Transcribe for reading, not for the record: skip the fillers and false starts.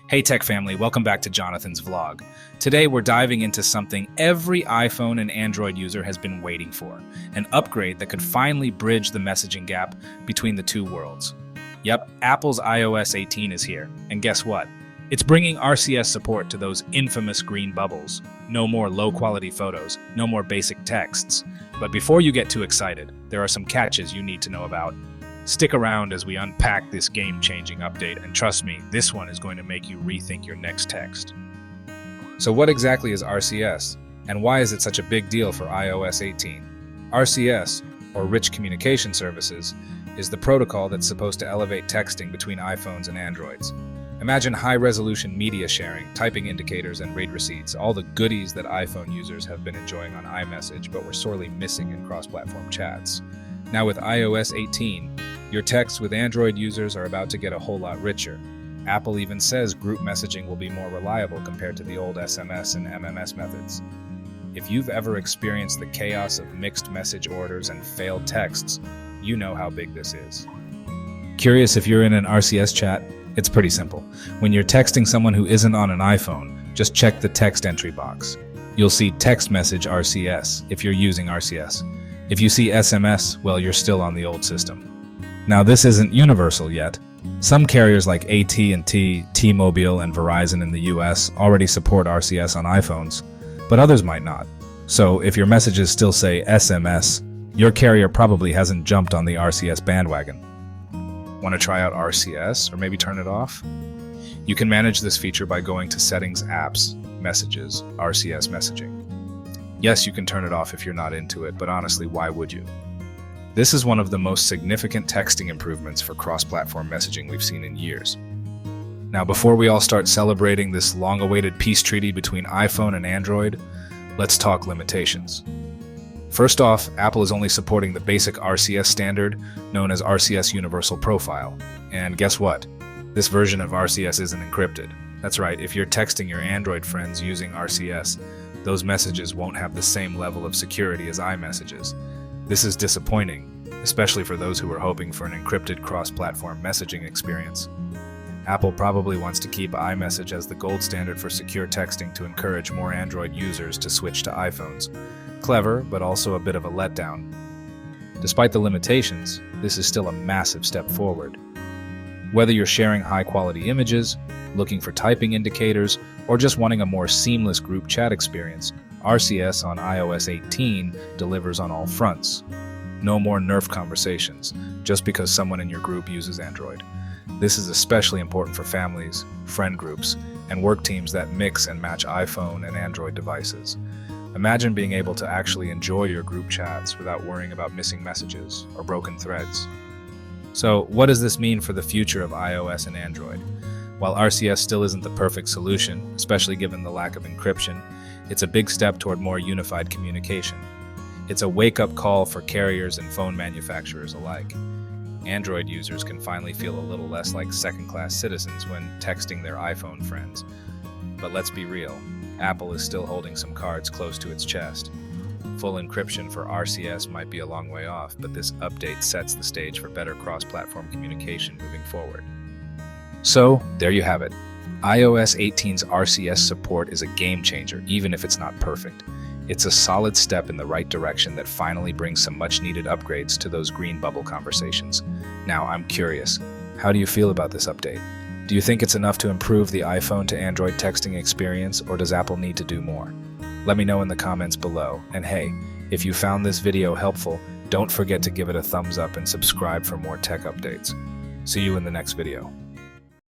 Hey Tech Family, welcome back to Jonathan's vlog. Today we're diving into something every iPhone and Android user has been waiting for, an upgrade that could finally bridge the messaging gap between the two worlds. Yep, Apple's iOS 18 is here, and guess what? It's bringing RCS support to those infamous green bubbles. No more low-quality photos, no more basic texts. But before you get too excited, there are some catches you need to know about. Stick around as we unpack this game-changing update, and trust me, this one is going to make you rethink your next text. So what exactly is RCS, and why is it such a big deal for iOS 18? RCS, or Rich Communication Services, is the protocol that's supposed to elevate texting between iPhones and Androids. Imagine high-resolution media sharing, typing indicators, and read receipts, all the goodies that iPhone users have been enjoying on iMessage but were sorely missing in cross-platform chats. Now with iOS 18, your texts with Android users are about to get a whole lot richer. Apple even says group messaging will be more reliable compared to the old SMS and MMS methods. If you've ever experienced the chaos of mixed message orders and failed texts, you know how big this is. Curious if you're in an RCS chat? It's pretty simple. When you're texting someone who isn't on an iPhone, just check the text entry box. You'll see text message RCS if you're using RCS. If you see SMS, well, you're still on the old system. Now, this isn't universal yet. Some carriers like AT&T, T-Mobile, and Verizon in the US already support RCS on iPhones, but others might not. So, if your messages still say SMS, your carrier probably hasn't jumped on the RCS bandwagon. Want to try out RCS, or maybe turn it off? You can manage this feature by going to Settings, Apps, Messages, RCS Messaging. Yes, you can turn it off if you're not into it, but honestly, why would you? This is one of the most significant texting improvements for cross-platform messaging we've seen in years. Now, before we all start celebrating this long-awaited peace treaty between iPhone and Android, let's talk limitations. First off, Apple is only supporting the basic RCS standard, known as RCS Universal Profile. And guess what? This version of RCS isn't encrypted. That's right, if you're texting your Android friends using RCS, those messages won't have the same level of security as iMessages. This is disappointing, especially for those who are hoping for an encrypted cross-platform messaging experience. Apple probably wants to keep iMessage as the gold standard for secure texting to encourage more Android users to switch to iPhones. Clever, but also a bit of a letdown. Despite the limitations, this is still a massive step forward. Whether you're sharing high-quality images, looking for typing indicators, or just wanting a more seamless group chat experience, RCS on iOS 18 delivers on all fronts. No more nerf conversations, just because someone in your group uses Android. This is especially important for families, friend groups, and work teams that mix and match iPhone and Android devices. Imagine being able to actually enjoy your group chats without worrying about missing messages or broken threads. So, what does this mean for the future of iOS and Android? While RCS still isn't the perfect solution, especially given the lack of encryption, it's a big step toward more unified communication. It's a wake-up call for carriers and phone manufacturers alike. Android users can finally feel a little less like second-class citizens when texting their iPhone friends. But let's be real, Apple is still holding some cards close to its chest. Full encryption for RCS might be a long way off, but this update sets the stage for better cross-platform communication moving forward. So, there you have it. iOS 18's RCS support is a game changer, even if it's not perfect. It's a solid step in the right direction that finally brings some much-needed upgrades to those green bubble conversations. Now, I'm curious, how do you feel about this update? Do you think it's enough to improve the iPhone to Android texting experience, or does Apple need to do more? Let me know in the comments below. And hey, if you found this video helpful, don't forget to give it a thumbs up and subscribe for more tech updates. See you in the next video.